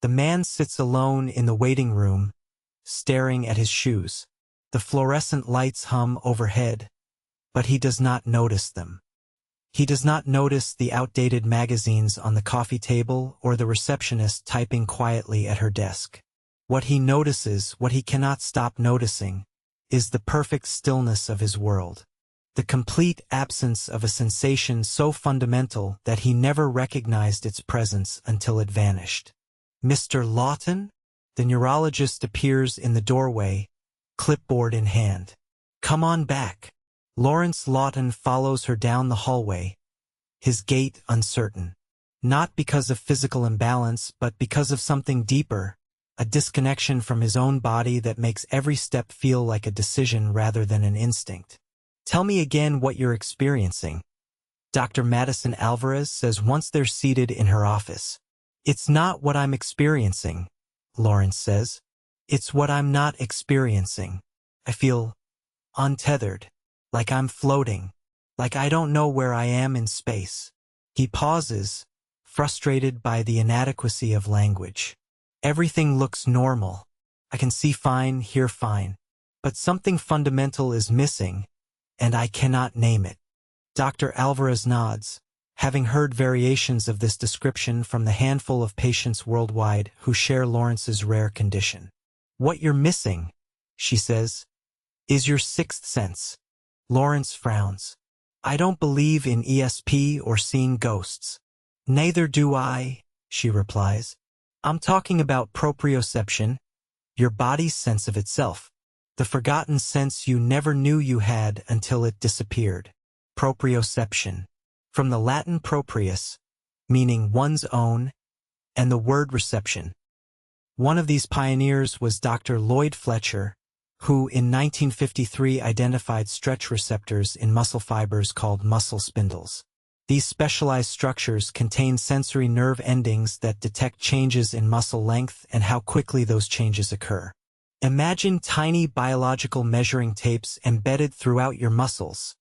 The man sits alone in the waiting room, staring at his shoes. The fluorescent lights hum overhead, but he does not notice them. He does not notice the outdated magazines on the coffee table or the receptionist typing quietly at her desk. What he notices, what he cannot stop noticing, is the perfect stillness of his world. The complete absence of a sensation so fundamental that he never recognized its presence until it vanished. "Mr. Lawton?" The neurologist appears in the doorway, clipboard in hand. "Come on back." Lawrence Lawton follows her down the hallway, his gait uncertain. Not because of physical imbalance, but because of something deeper, a disconnection from his own body that makes every step feel like a decision rather than an instinct. "Tell me again what you're experiencing," Dr. Madison Alvarez says once they're seated in her office. "It's not what I'm experiencing," Lawrence says. "It's what I'm not experiencing. I feel untethered, like I'm floating, like I don't know where I am in space." He pauses, frustrated by the inadequacy of language. "Everything looks normal. I can see fine, hear fine. But something fundamental is missing, and I cannot name it." Dr. Alvarez nods, having heard variations of this description from the handful of patients worldwide who share Lawrence's rare condition. "What you're missing," she says, "is your sixth sense." Lawrence frowns. "I don't believe in ESP or seeing ghosts." "Neither do I," she replies. "I'm talking about proprioception, your body's sense of itself. The forgotten sense you never knew you had until it disappeared." Proprioception. From the Latin proprius, meaning one's own, and the word reception. One of these pioneers was Dr. Lloyd Fletcher, who in 1953 identified stretch receptors in muscle fibers called muscle spindles. These specialized structures contain sensory nerve endings that detect changes in muscle length and how quickly those changes occur. Imagine tiny biological measuring tapes embedded throughout your muscles,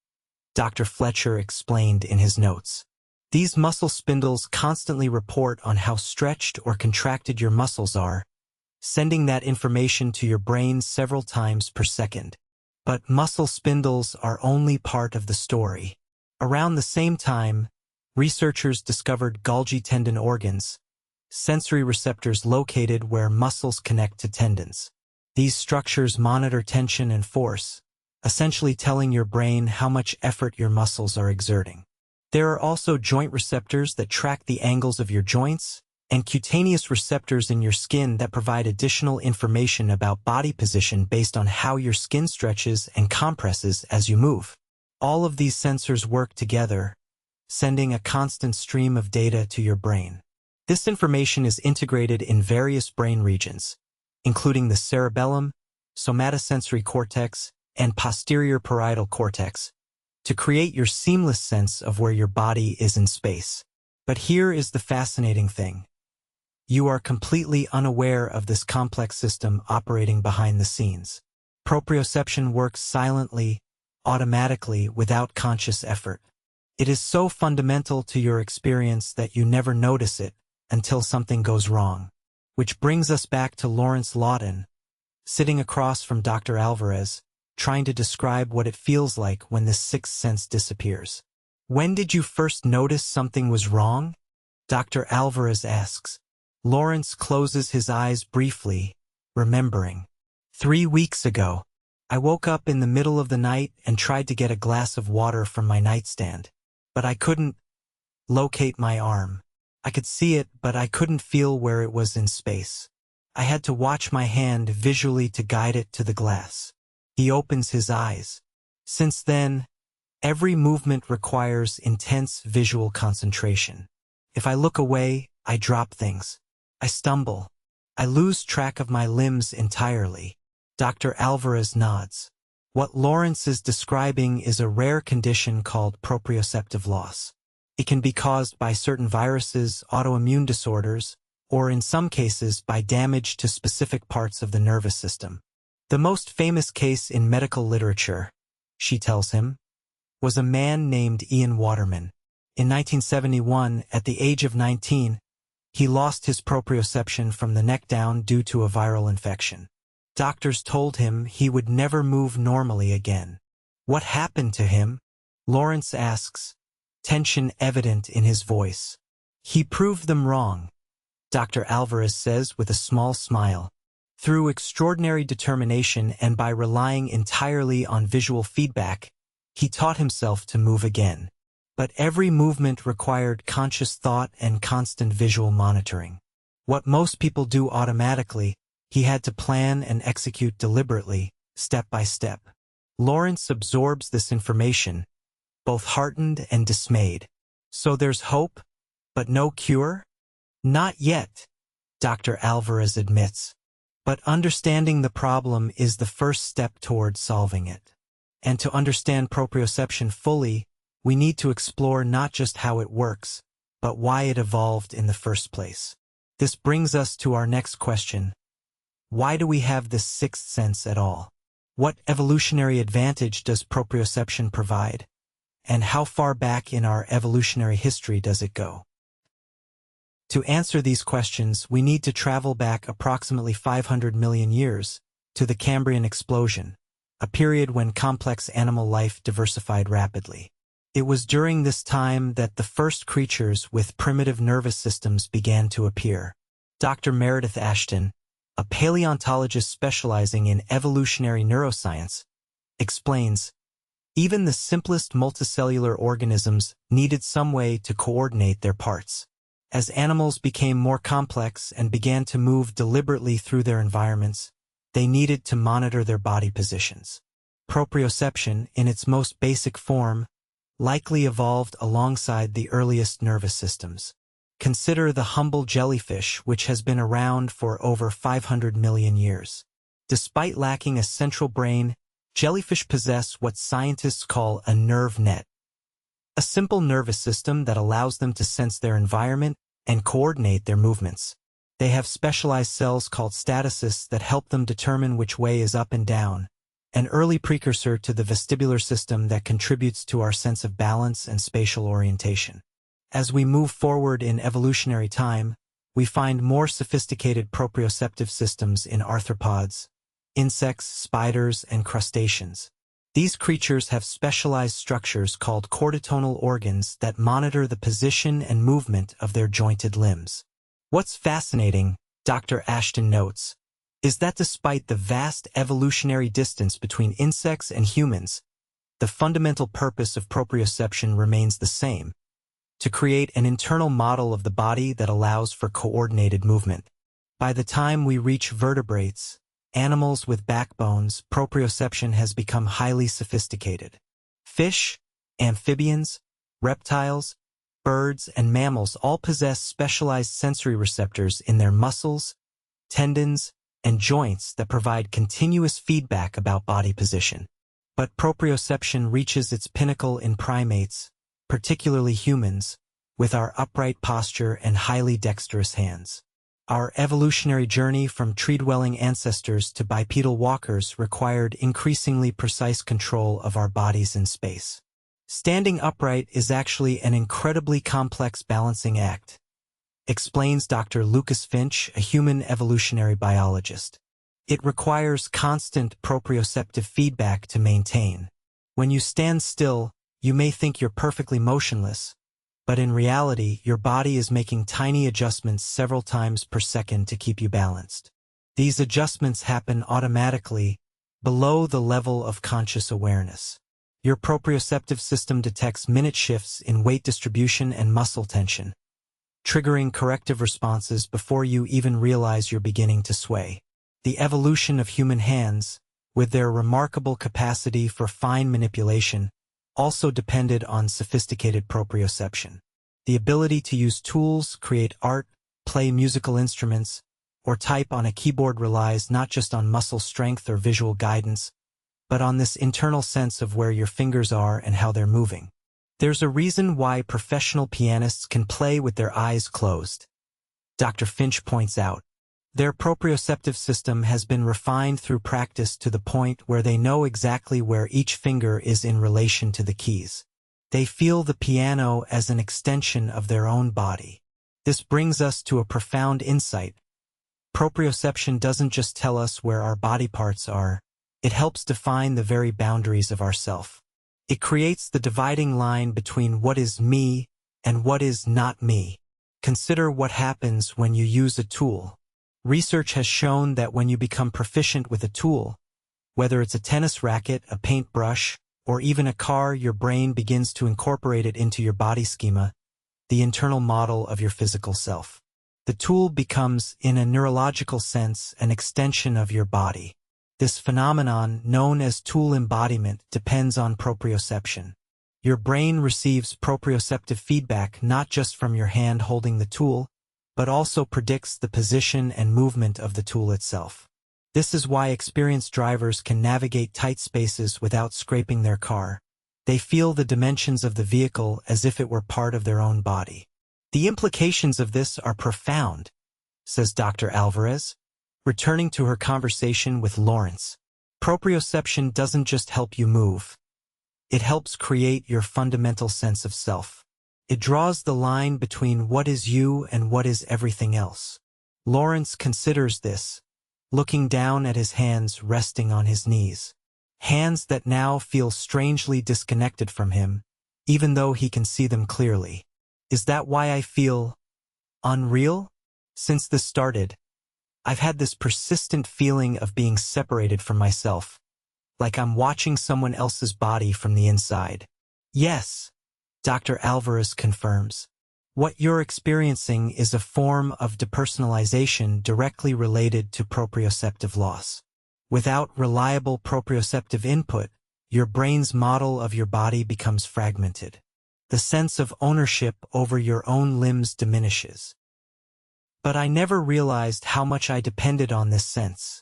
Dr. Fletcher explained in his notes. These muscle spindles constantly report on how stretched or contracted your muscles are, sending that information to your brain several times per second. But muscle spindles are only part of the story. Around the same time, researchers discovered Golgi tendon organs, sensory receptors located where muscles connect to tendons. These structures monitor tension and force, essentially telling your brain how much effort your muscles are exerting. There are also joint receptors that track the angles of your joints, and cutaneous receptors in your skin that provide additional information about body position based on how your skin stretches and compresses as you move. All of these sensors work together, sending a constant stream of data to your brain. This information is integrated in various brain regions, including the cerebellum, somatosensory cortex, and posterior parietal cortex, to create your seamless sense of where your body is in space. But here is the fascinating thing. You are completely unaware of this complex system operating behind the scenes. Proprioception works silently, automatically, without conscious effort. It is so fundamental to your experience that you never notice it until something goes wrong. Which brings us back to Lawrence Lawton, sitting across from Dr. Alvarez, trying to describe what it feels like when this sixth sense disappears. "When did you first notice something was wrong?" Dr. Alvarez asks. Lawrence closes his eyes briefly, remembering. 3 weeks ago. I woke up in the middle of the night and tried to get a glass of water from my nightstand, but I couldn't locate my arm. I could see it, but I couldn't feel where it was in space. I had to watch my hand visually to guide it to the glass. He opens his eyes. Since then, every movement requires intense visual concentration. If I look away, I drop things. I stumble. I lose track of my limbs entirely. Dr. Alvarez nods. What Lawrence is describing is a rare condition called proprioceptive loss. It can be caused by certain viruses, autoimmune disorders, or in some cases by damage to specific parts of the nervous system. The most famous case in medical literature, she tells him, was a man named Ian Waterman. In 1971, at the age of 19, He lost his proprioception from the neck down due to a viral infection. Doctors told him he would never move normally again. What happened to him? Lawrence asks, tension evident in his voice. He proved them wrong, Dr. Alvarez says with a small smile. Through extraordinary determination and by relying entirely on visual feedback, he taught himself to move again. But every movement required conscious thought and constant visual monitoring. What most people do automatically, he had to plan and execute deliberately, step by step. Lawrence absorbs this information, both heartened and dismayed. So there's hope, but no cure? Not yet, Dr. Alvarez admits. But understanding the problem is the first step toward solving it. And to understand proprioception fully, we need to explore not just how it works, but why it evolved in the first place. This brings us to our next question. Why do we have this sixth sense at all? What evolutionary advantage does proprioception provide? And how far back in our evolutionary history does it go? To answer these questions, we need to travel back approximately 500 million years to the Cambrian explosion, a period when complex animal life diversified rapidly. It was during this time that the first creatures with primitive nervous systems began to appear. Dr. Meredith Ashton, a paleontologist specializing in evolutionary neuroscience, explains, even the simplest multicellular organisms needed some way to coordinate their parts. As animals became more complex and began to move deliberately through their environments, they needed to monitor their body positions. Proprioception, in its most basic form, likely evolved alongside the earliest nervous systems. Consider the humble jellyfish, which has been around for over 500 million years. Despite lacking a central brain, jellyfish possess what scientists call a nerve net, a simple nervous system that allows them to sense their environment and coordinate their movements. They have specialized cells called statocysts that help them determine which way is up and down, an early precursor to the vestibular system that contributes to our sense of balance and spatial orientation. As we move forward in evolutionary time, we find more sophisticated proprioceptive systems in arthropods, insects, spiders, and crustaceans. These creatures have specialized structures called chordotonal organs that monitor the position and movement of their jointed limbs. What's fascinating, Dr. Ashton notes, is that despite the vast evolutionary distance between insects and humans, the fundamental purpose of proprioception remains the same: to create an internal model of the body that allows for coordinated movement. By the time we reach vertebrates, animals with backbones, proprioception has become highly sophisticated. Fish, amphibians, reptiles, birds, and mammals all possess specialized sensory receptors in their muscles, tendons, and joints that provide continuous feedback about body position. But proprioception reaches its pinnacle in primates, particularly humans, with our upright posture and highly dexterous hands. Our evolutionary journey from tree-dwelling ancestors to bipedal walkers required increasingly precise control of our bodies in space. Standing upright is actually an incredibly complex balancing act, explains Dr. Lucas Finch, a human evolutionary biologist. It requires constant proprioceptive feedback to maintain. When you stand still, you may think you're perfectly motionless, but in reality, your body is making tiny adjustments several times per second to keep you balanced. These adjustments happen automatically, below the level of conscious awareness. Your proprioceptive system detects minute shifts in weight distribution and muscle tension, triggering corrective responses before you even realize you're beginning to sway. The evolution of human hands, with their remarkable capacity for fine manipulation, also depended on sophisticated proprioception. The ability to use tools, create art, play musical instruments, or type on a keyboard relies not just on muscle strength or visual guidance, but on this internal sense of where your fingers are and how they're moving. There's a reason why professional pianists can play with their eyes closed. Dr. Finch points out, their proprioceptive system has been refined through practice to the point where they know exactly where each finger is in relation to the keys. They feel the piano as an extension of their own body. This brings us to a profound insight. Proprioception doesn't just tell us where our body parts are, it helps define the very boundaries of ourself. It creates the dividing line between what is me and what is not me. Consider what happens when you use a tool. Research has shown that when you become proficient with a tool, whether it's a tennis racket, a paintbrush, or even a car, your brain begins to incorporate it into your body schema, the internal model of your physical self. The tool becomes, in a neurological sense, an extension of your body. This phenomenon, known as tool embodiment, depends on proprioception. Your brain receives proprioceptive feedback not just from your hand holding the tool, but also predicts the position and movement of the tool itself. This is why experienced drivers can navigate tight spaces without scraping their car. They feel the dimensions of the vehicle as if it were part of their own body. The implications of this are profound, says Dr. Alvarez, returning to her conversation with Lawrence. Proprioception doesn't just help you move. It helps create your fundamental sense of self. It draws the line between what is you and what is everything else. Lawrence considers this, looking down at his hands resting on his knees. Hands that now feel strangely disconnected from him, even though he can see them clearly. Is that why I feel unreal? Since this started, I've had this persistent feeling of being separated from myself, like I'm watching someone else's body from the inside. Yes, Dr. Alvarez confirms. What you're experiencing is a form of depersonalization directly related to proprioceptive loss. Without reliable proprioceptive input, your brain's model of your body becomes fragmented. The sense of ownership over your own limbs diminishes. But I never realized how much I depended on this sense,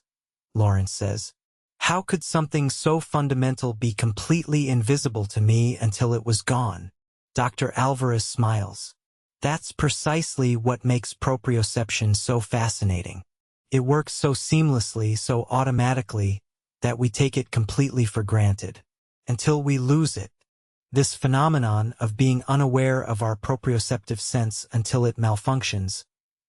Lawrence says. How could something so fundamental be completely invisible to me until it was gone? Dr. Alvarez smiles. That's precisely what makes proprioception so fascinating. It works so seamlessly, so automatically, that we take it completely for granted, until we lose it. This phenomenon of being unaware of our proprioceptive sense until it malfunctions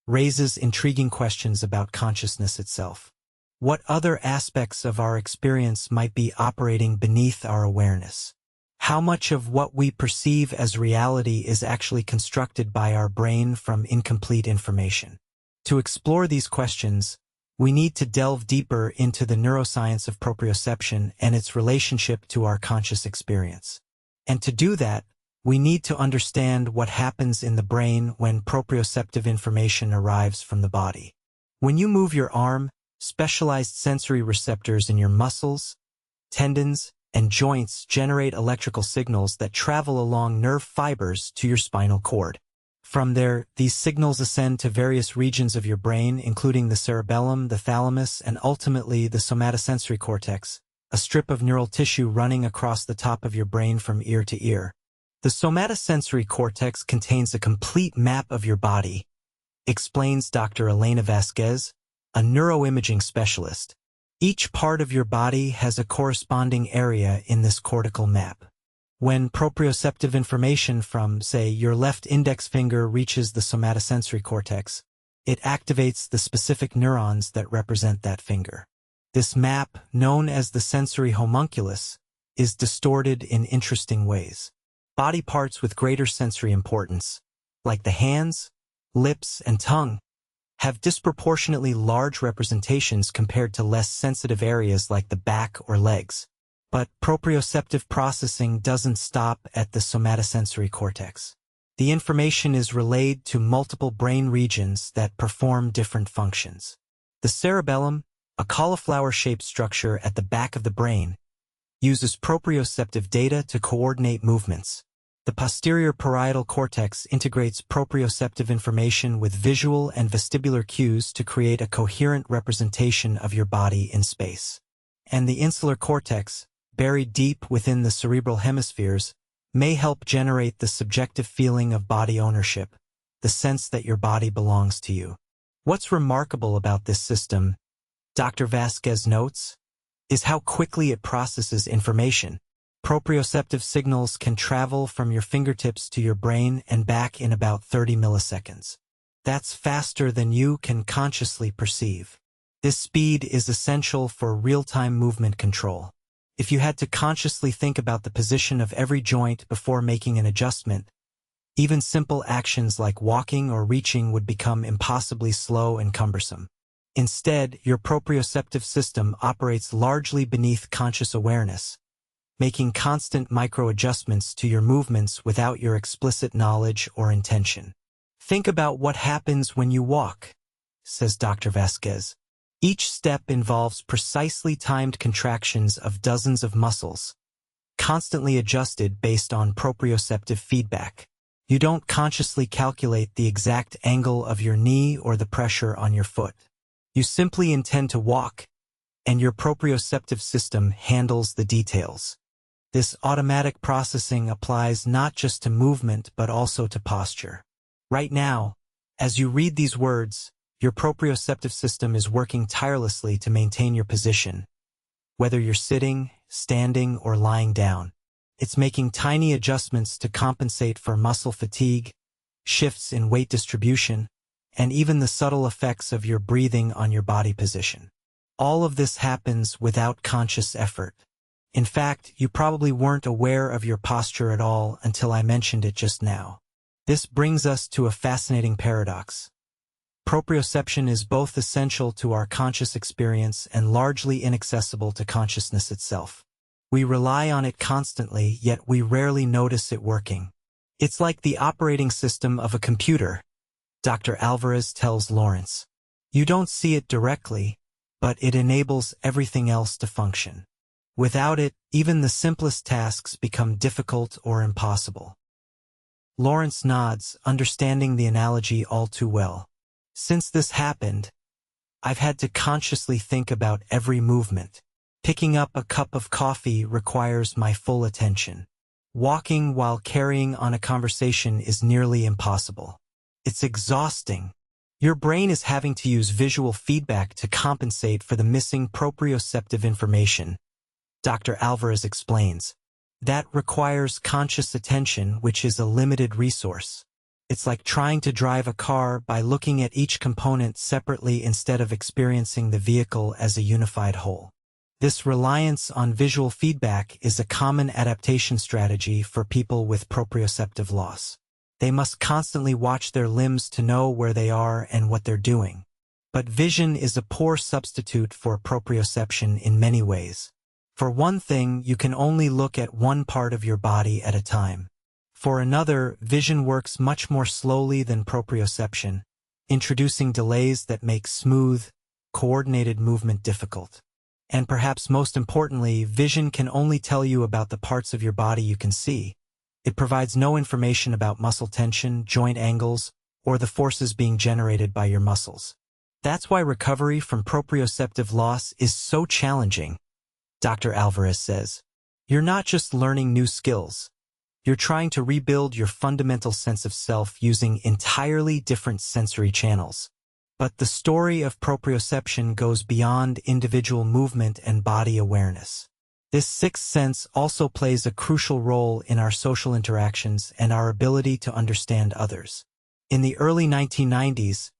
raises intriguing questions about consciousness itself. What other aspects of our experience might be operating beneath our awareness? How much of what we perceive as reality is actually constructed by our brain from incomplete information? To explore these questions, we need to delve deeper into the neuroscience of proprioception and its relationship to our conscious experience. And to do that, we need to understand what happens in the brain when proprioceptive information arrives from the body. When you move your arm, specialized sensory receptors in your muscles, tendons, and joints generate electrical signals that travel along nerve fibers to your spinal cord. From there, these signals ascend to various regions of your brain, including the cerebellum, the thalamus, and ultimately the somatosensory cortex, a strip of neural tissue running across the top of your brain from ear to ear. The somatosensory cortex contains a complete map of your body, explains Dr. Elena Vasquez, a neuroimaging specialist. Each part of your body has a corresponding area in this cortical map. When proprioceptive information from, say, your left index finger reaches the somatosensory cortex, it activates the specific neurons that represent that finger. This map, known as the sensory homunculus, is distorted in interesting ways. Body parts with greater sensory importance, like the hands, lips, and tongue, have disproportionately large representations compared to less sensitive areas like the back or legs. But proprioceptive processing doesn't stop at the somatosensory cortex. The information is relayed to multiple brain regions that perform different functions. The cerebellum, a cauliflower-shaped structure at the back of the brain, uses proprioceptive data to coordinate movements. The posterior parietal cortex integrates proprioceptive information with visual and vestibular cues to create a coherent representation of your body in space. And the insular cortex, buried deep within the cerebral hemispheres, may help generate the subjective feeling of body ownership, the sense that your body belongs to you. What's remarkable about this system, Dr. Vasquez notes, is how quickly it processes information. Proprioceptive signals can travel from your fingertips to your brain and back in about 30 milliseconds. That's faster than you can consciously perceive. This speed is essential for real-time movement control. If you had to consciously think about the position of every joint before making an adjustment, even simple actions like walking or reaching would become impossibly slow and cumbersome. Instead, your proprioceptive system operates largely beneath conscious awareness, making constant micro-adjustments to your movements without your explicit knowledge or intention. Think about what happens when you walk, says Dr. Vasquez. Each step involves precisely timed contractions of dozens of muscles, constantly adjusted based on proprioceptive feedback. You don't consciously calculate the exact angle of your knee or the pressure on your foot. You simply intend to walk, and your proprioceptive system handles the details. This automatic processing applies not just to movement but also to posture. Right now, as you read these words, your proprioceptive system is working tirelessly to maintain your position, whether you're sitting, standing, or lying down. It's making tiny adjustments to compensate for muscle fatigue, shifts in weight distribution, and even the subtle effects of your breathing on your body position. All of this happens without conscious effort. In fact, you probably weren't aware of your posture at all until I mentioned it just now. This brings us to a fascinating paradox. Proprioception is both essential to our conscious experience and largely inaccessible to consciousness itself. We rely on it constantly, yet we rarely notice it working. It's like the operating system of a computer, Dr. Alvarez tells Lawrence. You don't see it directly, but it enables everything else to function. Without it, even the simplest tasks become difficult or impossible. Lawrence nods, understanding the analogy all too well. Since this happened, I've had to consciously think about every movement. Picking up a cup of coffee requires my full attention. Walking while carrying on a conversation is nearly impossible. It's exhausting. Your brain is having to use visual feedback to compensate for the missing proprioceptive information, Dr. Alvarez explains. That requires conscious attention, which is a limited resource. It's like trying to drive a car by looking at each component separately instead of experiencing the vehicle as a unified whole. This reliance on visual feedback is a common adaptation strategy for people with proprioceptive loss. They must constantly watch their limbs to know where they are and what they're doing. But vision is a poor substitute for proprioception in many ways. For one thing, you can only look at one part of your body at a time. For another, vision works much more slowly than proprioception, introducing delays that make smooth, coordinated movement difficult. And perhaps most importantly, vision can only tell you about the parts of your body you can see. It provides no information about muscle tension, joint angles, or the forces being generated by your muscles. That's why recovery from proprioceptive loss is so challenging, Dr. Alvarez says. You're not just learning new skills. You're trying to rebuild your fundamental sense of self using entirely different sensory channels. But the story of proprioception goes beyond individual movement and body awareness. This sixth sense also plays a crucial role in our social interactions and our ability to understand others. In the early 1990s,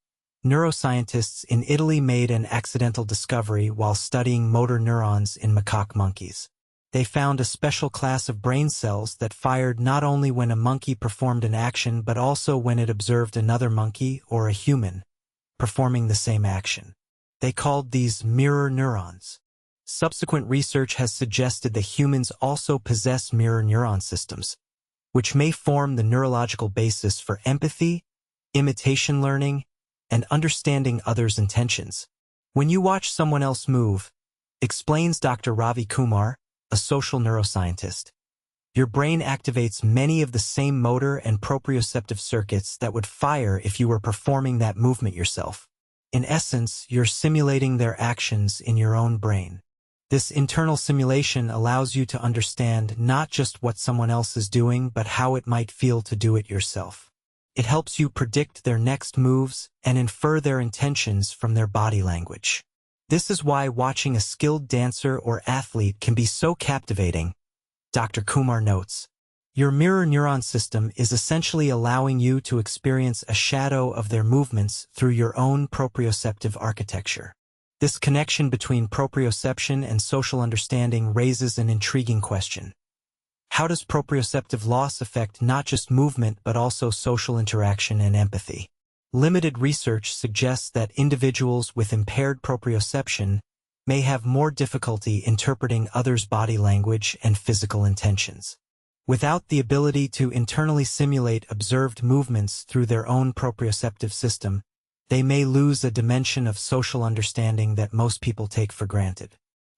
neuroscientists in Italy made an accidental discovery while studying motor neurons in macaque monkeys. They found a special class of brain cells that fired not only when a monkey performed an action but also when it observed another monkey or a human performing the same action. They called these mirror neurons. Subsequent research has suggested that humans also possess mirror neuron systems, which may form the neurological basis for empathy, imitation learning, and understanding others' intentions. When you watch someone else move, explains Dr. Ravi Kumar, a social neuroscientist, your brain activates many of the same motor and proprioceptive circuits that would fire if you were performing that movement yourself. In essence, you're simulating their actions in your own brain. This internal simulation allows you to understand not just what someone else is doing, but how it might feel to do it yourself. It helps you predict their next moves and infer their intentions from their body language. This is why watching a skilled dancer or athlete can be so captivating, Dr. Kumar notes. Your mirror neuron system is essentially allowing you to experience a shadow of their movements through your own proprioceptive architecture. This connection between proprioception and social understanding raises an intriguing question. How does proprioceptive loss affect not just movement but also social interaction and empathy? Limited research suggests that individuals with impaired proprioception may have more difficulty interpreting others' body language and physical intentions. Without the ability to internally simulate observed movements through their own proprioceptive system, they may lose a dimension of social understanding that most people take for granted.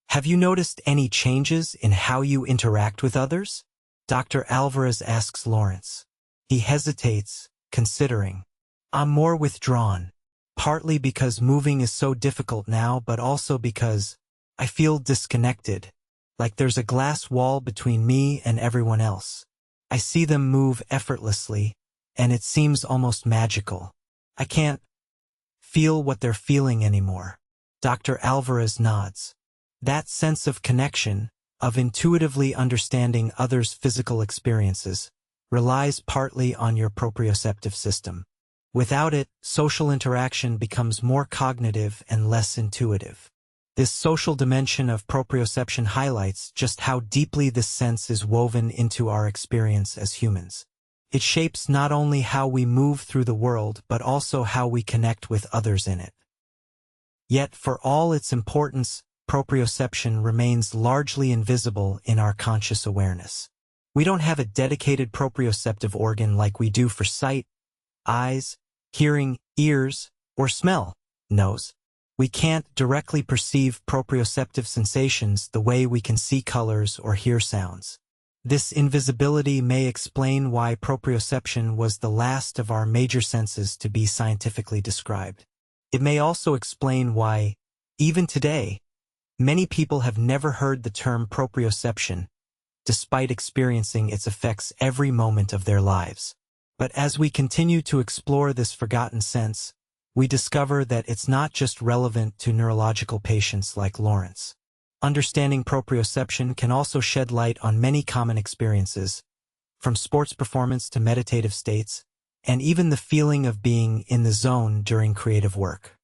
Have you noticed any changes in how you interact with others? Dr. Alvarez asks Lawrence. He hesitates, considering. I'm more withdrawn, partly because moving is so difficult now, but also because I feel disconnected, like there's a glass wall between me and everyone else. I see them move effortlessly, and it seems almost magical. I can't feel what they're feeling anymore. Dr. Alvarez nods. That sense of connection, of intuitively understanding others' physical experiences, relies partly on your proprioceptive system. Without it, social interaction becomes more cognitive and less intuitive. This social dimension of proprioception highlights just how deeply this sense is woven into our experience as humans. It shapes not only how we move through the world but also how we connect with others in it. Yet, for all its importance, proprioception remains largely invisible in our conscious awareness. We don't have a dedicated proprioceptive organ like we do for sight, eyes, hearing, ears, or smell, nose. We can't directly perceive proprioceptive sensations the way we can see colors or hear sounds. This invisibility may explain why proprioception was the last of our major senses to be scientifically described. It may also explain why, even today, many people have never heard the term proprioception, despite experiencing its effects every moment of their lives. But as we continue to explore this forgotten sense, we discover that it's not just relevant to neurological patients like Lawrence. Understanding proprioception can also shed light on many common experiences, from sports performance to meditative states, and even the feeling of being in the zone during creative work.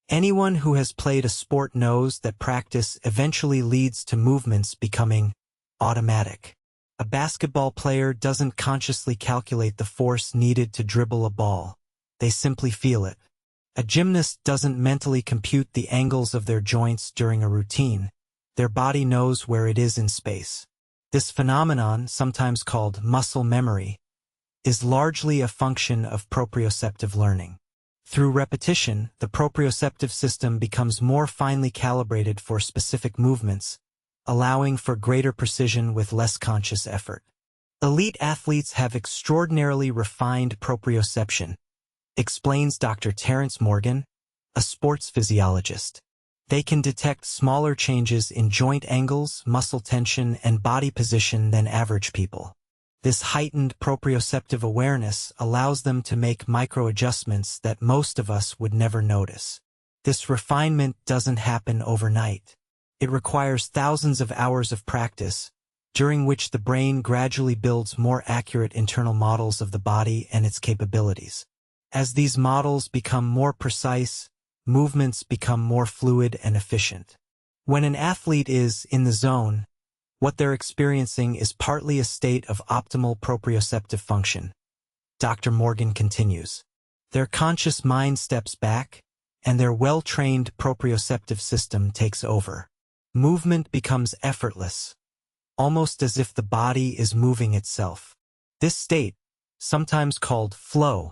Anyone who has played a sport knows that practice eventually leads to movements becoming automatic. A basketball player doesn't consciously calculate the force needed to dribble a ball. They simply feel it. A gymnast doesn't mentally compute the angles of their joints during a routine. Their body knows where it is in space. This phenomenon, sometimes called muscle memory, is largely a function of proprioceptive learning. Through repetition, the proprioceptive system becomes more finely calibrated for specific movements, allowing for greater precision with less conscious effort. Elite athletes have extraordinarily refined proprioception, explains Dr. Terrence Morgan, a sports physiologist. They can detect smaller changes in joint angles, muscle tension, and body position than average people. This heightened proprioceptive awareness allows them to make micro-adjustments that most of us would never notice. This refinement doesn't happen overnight. It requires thousands of hours of practice, during which the brain gradually builds more accurate internal models of the body and its capabilities. As these models become more precise, movements become more fluid and efficient. When an athlete is in the zone, what they're experiencing is partly a state of optimal proprioceptive function. Dr. Morgan continues. Their conscious mind steps back, and their well-trained proprioceptive system takes over. Movement becomes effortless, almost as if the body is moving itself. This state, sometimes called flow,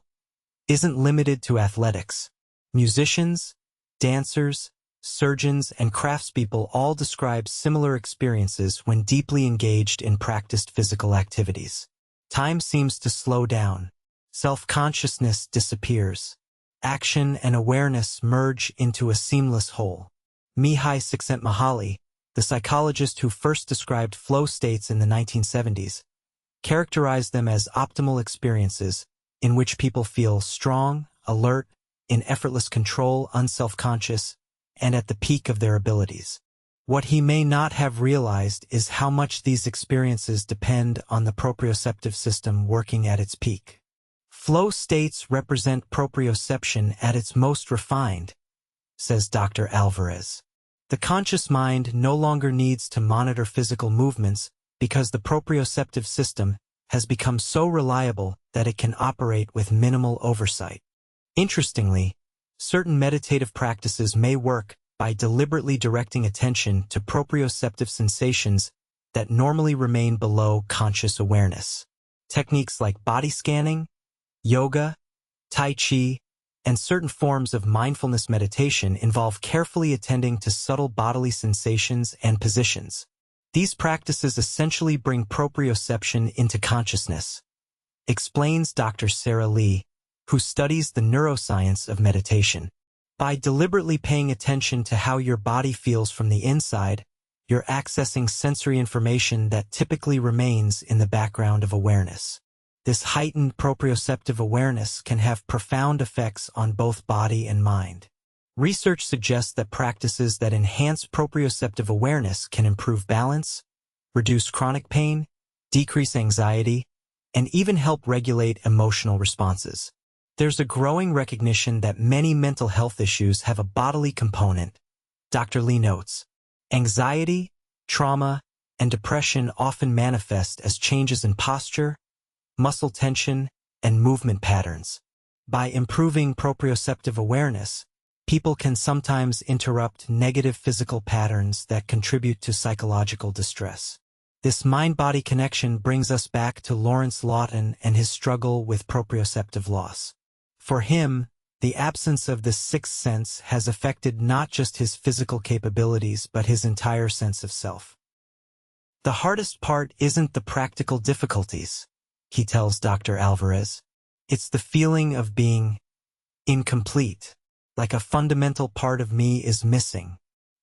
isn't limited to athletics. Musicians, dancers, surgeons, and craftspeople all describe similar experiences when deeply engaged in practiced physical activities. Time seems to slow down. Self-consciousness disappears. Action and awareness merge into a seamless whole. Mihai Csikszentmihalyi, the psychologist who first described flow states in the 1970s, characterized them as optimal experiences in which people feel strong, alert, in effortless control, unself-conscious, and at the peak of their abilities. What he may not have realized is how much these experiences depend on the proprioceptive system working at its peak. Flow states represent proprioception at its most refined, says Dr. Alvarez. The conscious mind no longer needs to monitor physical movements because the proprioceptive system has become so reliable that it can operate with minimal oversight. Interestingly, certain meditative practices may work by deliberately directing attention to proprioceptive sensations that normally remain below conscious awareness. Techniques like body scanning, yoga, tai chi, and certain forms of mindfulness meditation involve carefully attending to subtle bodily sensations and positions. These practices essentially bring proprioception into consciousness, explains Dr. Sarah Lee, who studies the neuroscience of meditation. By deliberately paying attention to how your body feels from the inside, you're accessing sensory information that typically remains in the background of awareness. This heightened proprioceptive awareness can have profound effects on both body and mind. Research suggests that practices that enhance proprioceptive awareness can improve balance, reduce chronic pain, decrease anxiety, and even help regulate emotional responses. There's a growing recognition that many mental health issues have a bodily component. Dr. Lee notes, anxiety, trauma, and depression often manifest as changes in posture, muscle tension, and movement patterns. By improving proprioceptive awareness, people can sometimes interrupt negative physical patterns that contribute to psychological distress. This mind-body connection brings us back to Lawton and his struggle with proprioceptive loss. For him, the absence of this sixth sense has affected not just his physical capabilities but his entire sense of self. The hardest part isn't the practical difficulties, he tells Dr. Alvarez. It's the feeling of being incomplete, like a fundamental part of me is missing.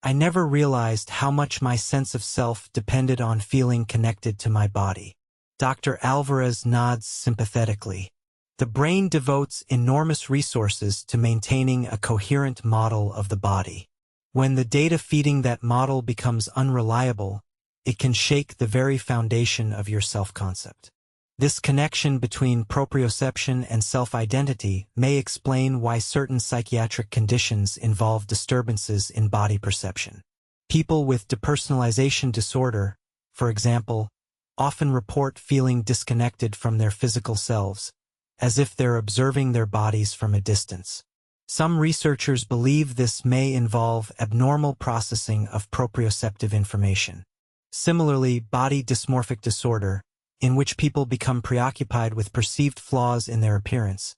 I never realized how much my sense of self depended on feeling connected to my body. Dr. Alvarez nods sympathetically. The brain devotes enormous resources to maintaining a coherent model of the body. When the data feeding that model becomes unreliable, it can shake the very foundation of your self-concept. This connection between proprioception and self-identity may explain why certain psychiatric conditions involve disturbances in body perception. People with depersonalization disorder, for example, often report feeling disconnected from their physical selves, as if they're observing their bodies from a distance. Some researchers believe this may involve abnormal processing of proprioceptive information. Similarly, body dysmorphic disorder, in which people become preoccupied with perceived flaws in their appearance,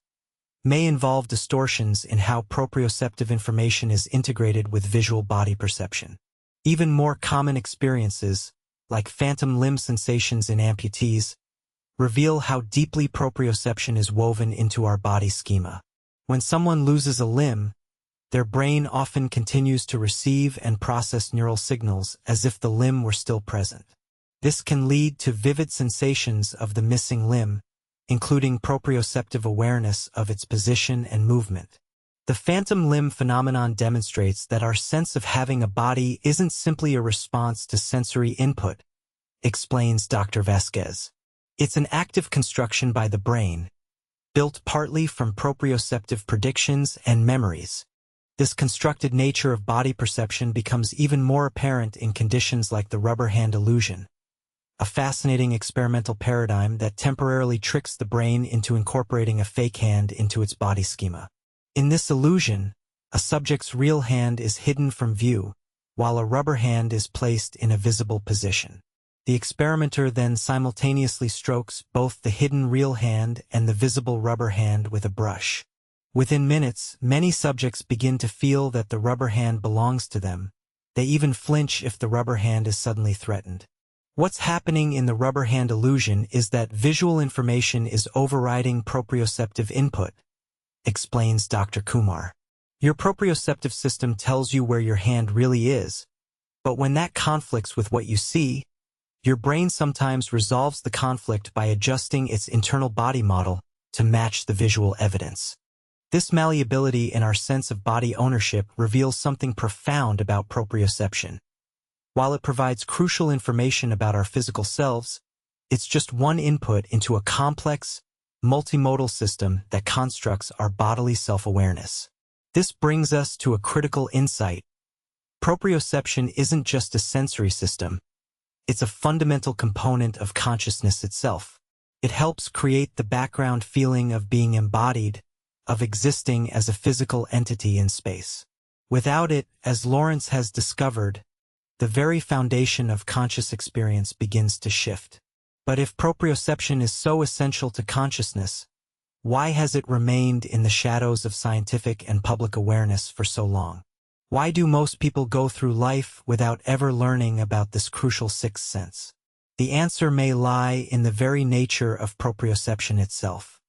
may involve distortions in how proprioceptive information is integrated with visual body perception. Even more common experiences, like phantom limb sensations in amputees, reveal how deeply proprioception is woven into our body schema. When someone loses a limb, their brain often continues to receive and process neural signals as if the limb were still present. This can lead to vivid sensations of the missing limb, including proprioceptive awareness of its position and movement. The phantom limb phenomenon demonstrates that our sense of having a body isn't simply a response to sensory input, explains Dr. Vasquez. It's an active construction by the brain, built partly from proprioceptive predictions and memories. This constructed nature of body perception becomes even more apparent in conditions like the rubber hand illusion, a fascinating experimental paradigm that temporarily tricks the brain into incorporating a fake hand into its body schema. In this illusion, a subject's real hand is hidden from view, while a rubber hand is placed in a visible position. The experimenter then simultaneously strokes both the hidden real hand and the visible rubber hand with a brush. Within minutes, many subjects begin to feel that the rubber hand belongs to them. They even flinch if the rubber hand is suddenly threatened. What's happening in the rubber hand illusion is that visual information is overriding proprioceptive input, explains Dr. Kumar. Your proprioceptive system tells you where your hand really is, but when that conflicts with what you see, your brain sometimes resolves the conflict by adjusting its internal body model to match the visual evidence. This malleability in our sense of body ownership reveals something profound about proprioception. While it provides crucial information about our physical selves, it's just one input into a complex, multimodal system that constructs our bodily self-awareness. This brings us to a critical insight. Proprioception isn't just a sensory system. It's a fundamental component of consciousness itself. It helps create the background feeling of being embodied, of existing as a physical entity in space. Without it, as Lawrence has discovered, the very foundation of conscious experience begins to shift. But if proprioception is so essential to consciousness, why has it remained in the shadows of scientific and public awareness for so long? Why do most people go through life without ever learning about this crucial sixth sense? The answer may lie in the very nature of proprioception itself.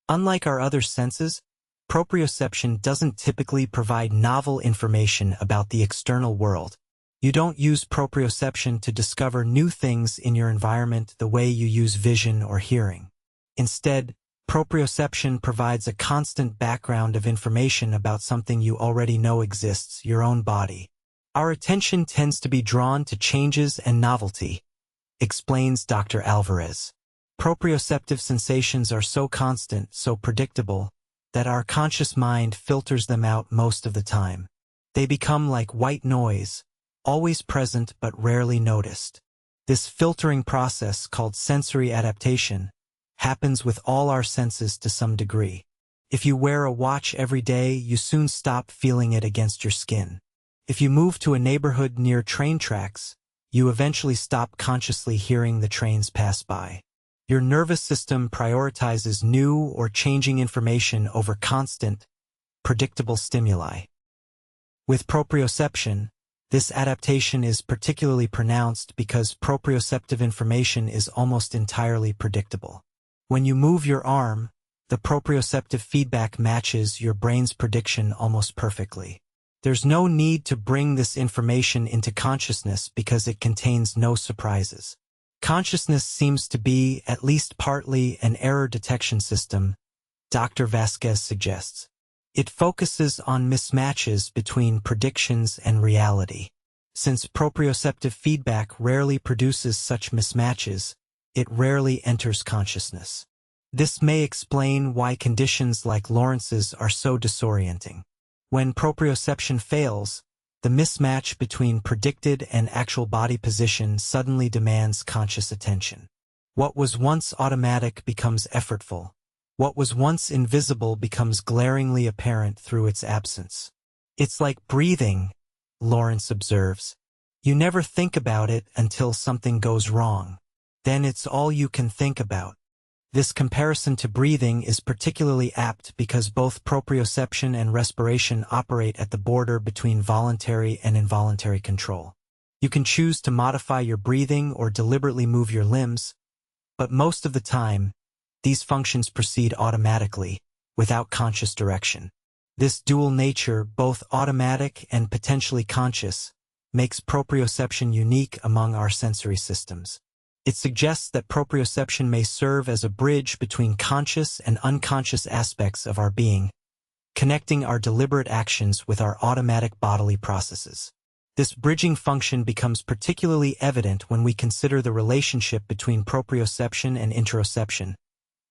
Unlike our other senses, proprioception doesn't typically provide novel information about the external world. You don't use proprioception to discover new things in your environment the way you use vision or hearing. Instead, proprioception provides a constant background of information about something you already know exists, your own body. Our attention tends to be drawn to changes and novelty, explains Dr. Alvarez. Proprioceptive sensations are so constant, so predictable, that our conscious mind filters them out most of the time. They become like white noise, always present but rarely noticed. This filtering process, called sensory adaptation, happens with all our senses to some degree. If you wear a watch every day, you soon stop feeling it against your skin. If you move to a neighborhood near train tracks, you eventually stop consciously hearing the trains pass by. Your nervous system prioritizes new or changing information over constant, predictable stimuli. With proprioception, this adaptation is particularly pronounced because proprioceptive information is almost entirely predictable. When you move your arm, the proprioceptive feedback matches your brain's prediction almost perfectly. There's no need to bring this information into consciousness because it contains no surprises. Consciousness seems to be, at least partly, an error detection system, Dr. Vasquez suggests. It focuses on mismatches between predictions and reality. Since proprioceptive feedback rarely produces such mismatches, it rarely enters consciousness. This may explain why conditions like Lawrence's are so disorienting. When proprioception fails, the mismatch between predicted and actual body position suddenly demands conscious attention. What was once automatic becomes effortful. What was once invisible becomes glaringly apparent through its absence. It's like breathing, Lawrence observes. You never think about it until something goes wrong. Then it's all you can think about. This comparison to breathing is particularly apt because both proprioception and respiration operate at the border between voluntary and involuntary control. You can choose to modify your breathing or deliberately move your limbs, but most of the time, these functions proceed automatically, without conscious direction. This dual nature, both automatic and potentially conscious, makes proprioception unique among our sensory systems. It suggests that proprioception may serve as a bridge between conscious and unconscious aspects of our being, connecting our deliberate actions with our automatic bodily processes. This bridging function becomes particularly evident when we consider the relationship between proprioception and interoception,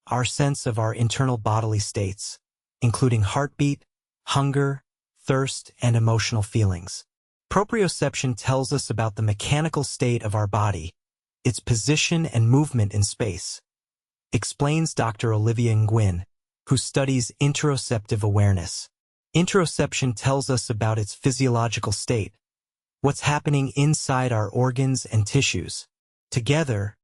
our sense of our internal bodily states, including heartbeat, hunger, thirst, and emotional feelings. Proprioception tells us about the mechanical state of our body, its position and movement in space, explains Dr. Olivia Nguyen, who studies interoceptive awareness. Interoception tells us about its physiological state, what's happening inside our organs and tissues. Together,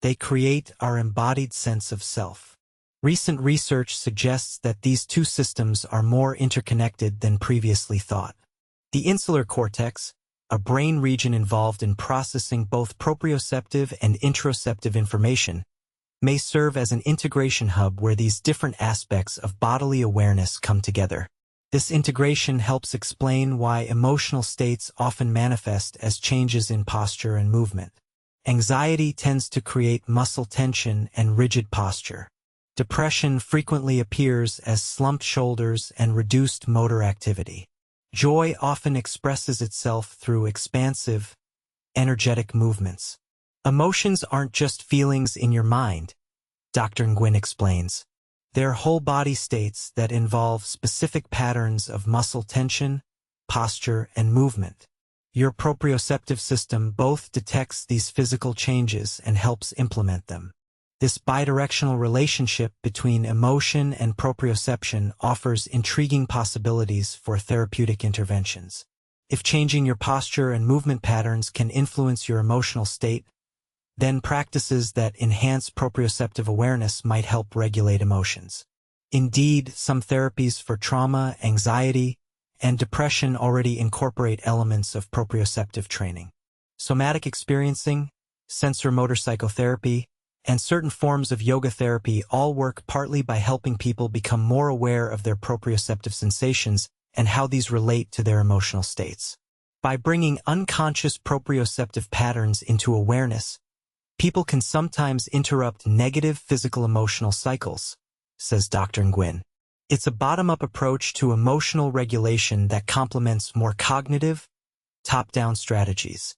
they create our embodied sense of self. Recent research suggests that these two systems are more interconnected than previously thought. The insular cortex, a brain region involved in processing both proprioceptive and interoceptive information, may serve as an integration hub where these different aspects of bodily awareness come together. This integration helps explain why emotional states often manifest as changes in posture and movement. Anxiety tends to create muscle tension and rigid posture. Depression frequently appears as slumped shoulders and reduced motor activity. Joy often expresses itself through expansive, energetic movements. Emotions aren't just feelings in your mind, Dr. Nguyen explains. They're whole body states that involve specific patterns of muscle tension, posture, and movement. Your proprioceptive system both detects these physical changes and helps implement them. This bidirectional relationship between emotion and proprioception offers intriguing possibilities for therapeutic interventions. If changing your posture and movement patterns can influence your emotional state, then practices that enhance proprioceptive awareness might help regulate emotions. Indeed, some therapies for trauma, anxiety, and depression already incorporate elements of proprioceptive training. Somatic experiencing, sensor-motor psychotherapy, and certain forms of yoga therapy all work partly by helping people become more aware of their proprioceptive sensations and how these relate to their emotional states. By bringing unconscious proprioceptive patterns into awareness, people can sometimes interrupt negative physical-emotional cycles, says Dr. Nguyen. It's a bottom-up approach to emotional regulation that complements more cognitive, top-down strategies.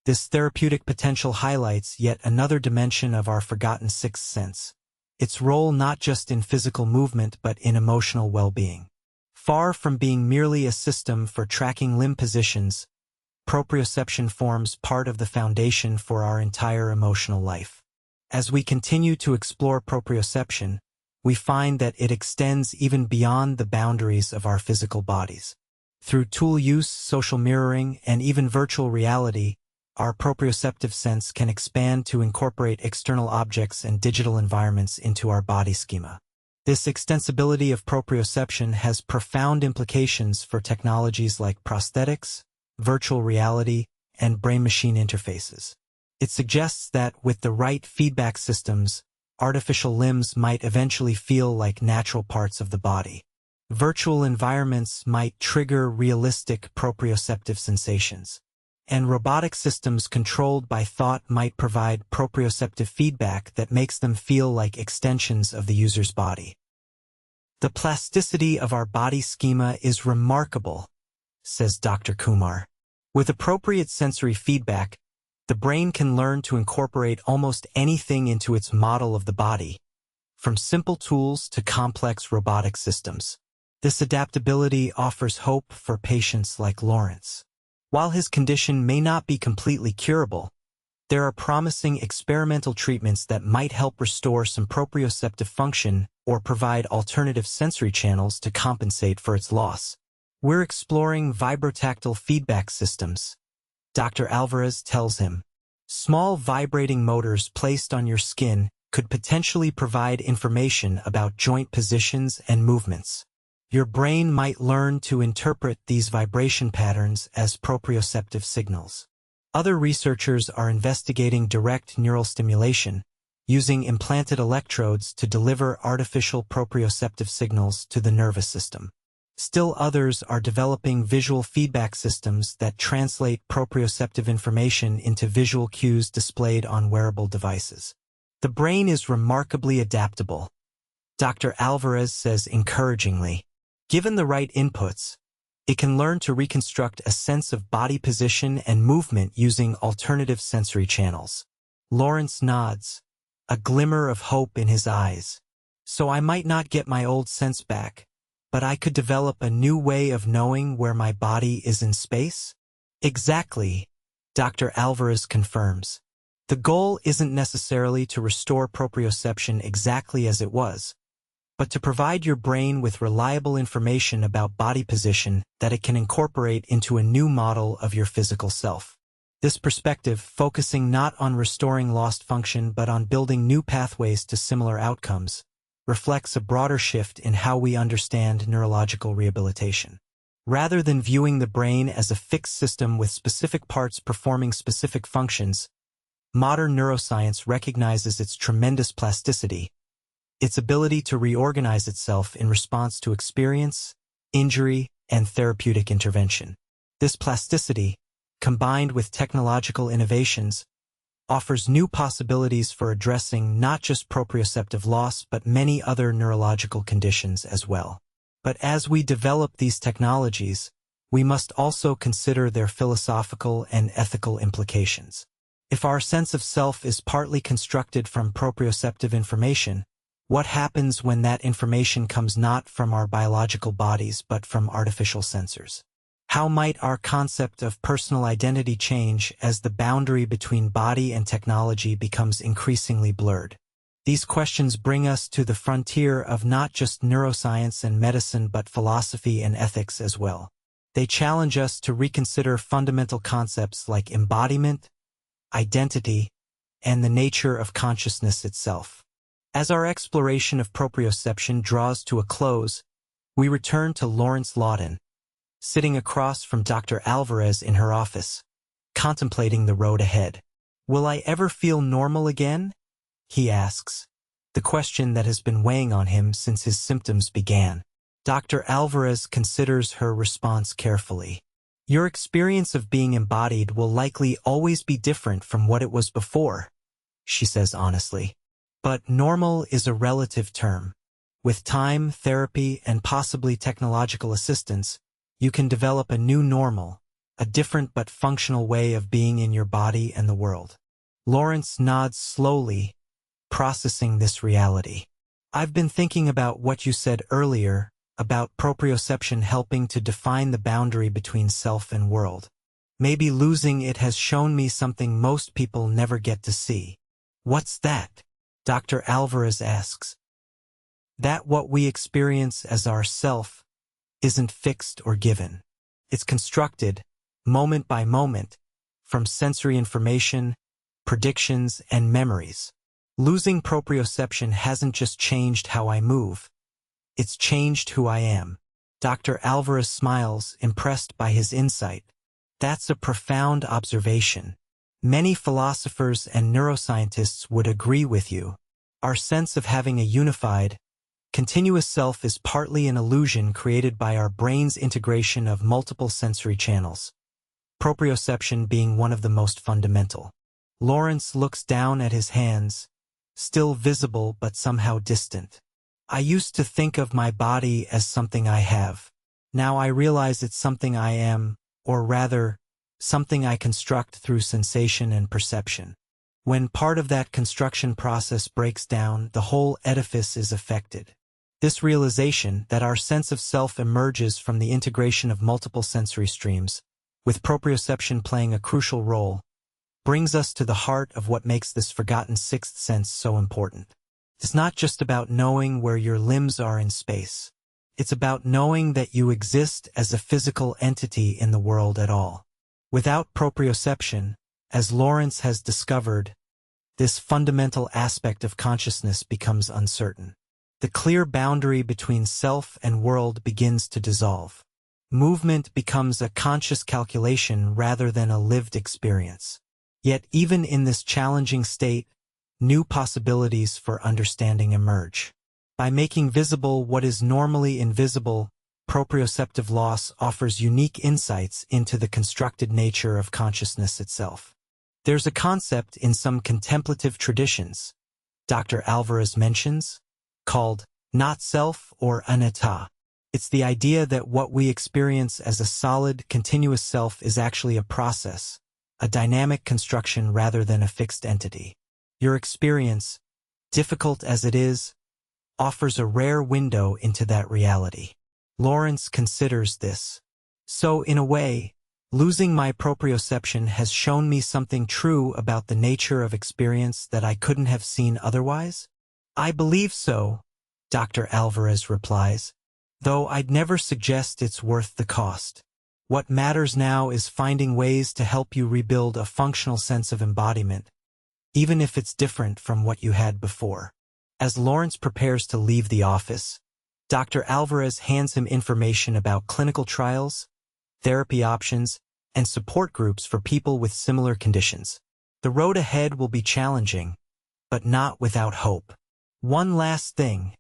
This therapeutic potential highlights yet another dimension of our forgotten sixth sense, its role not just in physical movement but in emotional well-being. Far from being merely a system for tracking limb positions, proprioception forms part of the foundation for our entire emotional life. As we continue to explore proprioception, we find that it extends even beyond the boundaries of our physical bodies. Through tool use, social mirroring, and even virtual reality, our proprioceptive sense can expand to incorporate external objects and digital environments into our body schema. This extensibility of proprioception has profound implications for technologies like prosthetics, virtual reality, and brain-machine interfaces. It suggests that with the right feedback systems, artificial limbs might eventually feel like natural parts of the body. Virtual environments might trigger realistic proprioceptive sensations. And robotic systems controlled by thought might provide proprioceptive feedback that makes them feel like extensions of the user's body. The plasticity of our body schema is remarkable, says Dr. Kumar. With appropriate sensory feedback, the brain can learn to incorporate almost anything into its model of the body, from simple tools to complex robotic systems. This adaptability offers hope for patients like Lawrence. While his condition may not be completely curable, there are promising experimental treatments that might help restore some proprioceptive function or provide alternative sensory channels to compensate for its loss. We're exploring vibrotactile feedback systems, Dr. Alvarez tells him. Small vibrating motors placed on your skin could potentially provide information about joint positions and movements. Your brain might learn to interpret these vibration patterns as proprioceptive signals. Other researchers are investigating direct neural stimulation, using implanted electrodes to deliver artificial proprioceptive signals to the nervous system. Still others are developing visual feedback systems that translate proprioceptive information into visual cues displayed on wearable devices. The brain is remarkably adaptable, Dr. Alvarez says encouragingly. Given the right inputs, it can learn to reconstruct a sense of body position and movement using alternative sensory channels. Lawrence nods, a glimmer of hope in his eyes. So I might not get my old sense back, but I could develop a new way of knowing where my body is in space? Exactly, Dr. Alvarez confirms. The goal isn't necessarily to restore proprioception exactly as it was, but to provide your brain with reliable information about body position that it can incorporate into a new model of your physical self. This perspective, focusing not on restoring lost function but on building new pathways to similar outcomes, reflects a broader shift in how we understand neurological rehabilitation. Rather than viewing the brain as a fixed system with specific parts performing specific functions, modern neuroscience recognizes its tremendous plasticity, its ability to reorganize itself in response to experience, injury, and therapeutic intervention. This plasticity, combined with technological innovations, offers new possibilities for addressing not just proprioceptive loss but many other neurological conditions as well. But as we develop these technologies, we must also consider their philosophical and ethical implications. If our sense of self is partly constructed from proprioceptive information, what happens when that information comes not from our biological bodies but from artificial sensors? How might our concept of personal identity change as the boundary between body and technology becomes increasingly blurred? These questions bring us to the frontier of not just neuroscience and medicine but philosophy and ethics as well. They challenge us to reconsider fundamental concepts like embodiment, identity, and the nature of consciousness itself. As our exploration of proprioception draws to a close, we return to Lawton, sitting across from Dr. Alvarez in her office, contemplating the road ahead. "Will I ever feel normal again?" he asks, the question that has been weighing on him since his symptoms began. Dr. Alvarez considers her response carefully. "Your experience of being embodied will likely always be different from what it was before," she says honestly. "But normal is a relative term. With time, therapy, and possibly technological assistance, you can develop a new normal, a different but functional way of being in your body and the world." Lawrence nods slowly, processing this reality. "I've been thinking about what you said earlier, about proprioception helping to define the boundary between self and world. Maybe losing it has shown me something most people never get to see." "What's that?" Dr. Alvarez asks. "That what we experience as our self isn't fixed or given. It's constructed, moment by moment, from sensory information, predictions, and memories. Losing proprioception hasn't just changed how I move. It's changed who I am." Dr. Alvarez smiles, impressed by his insight. "That's a profound observation. Many philosophers and neuroscientists would agree with you. Our sense of having a unified, continuous self is partly an illusion created by our brain's integration of multiple sensory channels, proprioception being one of the most fundamental." Lawrence looks down at his hands, still visible but somehow distant. "I used to think of my body as something I have. Now I realize it's something I am, or rather, something I construct through sensation and perception. When part of that construction process breaks down, the whole edifice is affected." This realization that our sense of self emerges from the integration of multiple sensory streams, with proprioception playing a crucial role, brings us to the heart of what makes this forgotten sixth sense so important. It's not just about knowing where your limbs are in space. It's about knowing that you exist as a physical entity in the world at all. Without proprioception, as Lawrence has discovered, this fundamental aspect of consciousness becomes uncertain. The clear boundary between self and world begins to dissolve. Movement becomes a conscious calculation rather than a lived experience. Yet even in this challenging state, new possibilities for understanding emerge. By making visible what is normally invisible, proprioceptive loss offers unique insights into the constructed nature of consciousness itself. There's a concept in some contemplative traditions, Dr. Alvarez mentions, called not self or anatta. It's the idea that what we experience as a solid, continuous self is actually a process, a dynamic construction rather than a fixed entity. Your experience, difficult as it is, offers a rare window into that reality. Lawrence considers this. "So in a way, losing my proprioception has shown me something true about the nature of experience that I couldn't have seen otherwise?" "I believe so," Dr. Alvarez replies, "though I'd never suggest it's worth the cost. What matters now is finding ways to help you rebuild a functional sense of embodiment, even if it's different from what you had before." As Lawrence prepares to leave the office, Dr. Alvarez hands him information about clinical trials, therapy options, and support groups for people with similar conditions. The road ahead will be challenging, but not without hope. "One last thing,"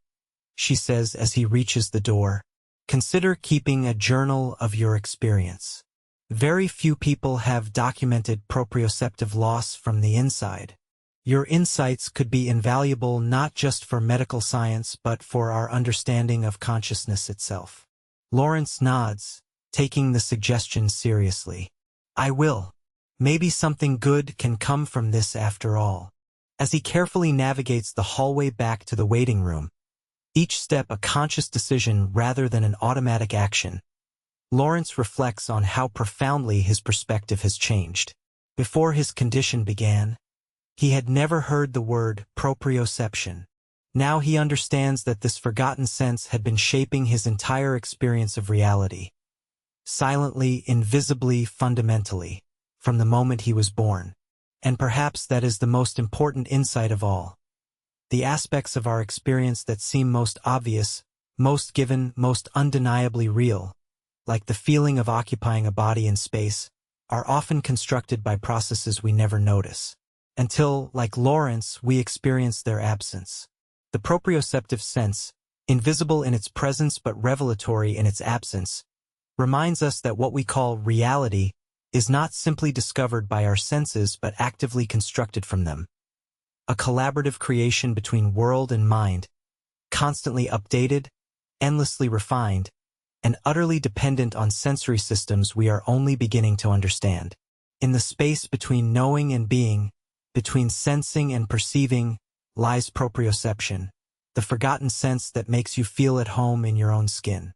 she says as he reaches the door. "Consider keeping a journal of your experience. Very few people have documented proprioceptive loss from the inside. Your insights could be invaluable not just for medical science but for our understanding of consciousness itself." Lawrence nods, taking the suggestion seriously. I will. Maybe something good can come from this after all. As he carefully navigates the hallway back to the waiting room, each step a conscious decision rather than an automatic action, Lawrence reflects on how profoundly his perspective has changed. Before his condition began, he had never heard the word proprioception. Now he understands that this forgotten sense had been shaping his entire experience of reality, silently, invisibly, fundamentally, from the moment he was born. And perhaps that is the most important insight of all. The aspects of our experience that seem most obvious, most given, most undeniably real, like the feeling of occupying a body in space, are often constructed by processes we never notice, until, like Lawrence, we experience their absence. The proprioceptive sense, invisible in its presence but revelatory in its absence, reminds us that what we call reality is not simply discovered by our senses but actively constructed from them. A collaborative creation between world and mind, constantly updated, endlessly refined, and utterly dependent on sensory systems we are only beginning to understand. In the space between knowing and being, between sensing and perceiving, lies proprioception, the forgotten sense that makes you feel at home in your own skin.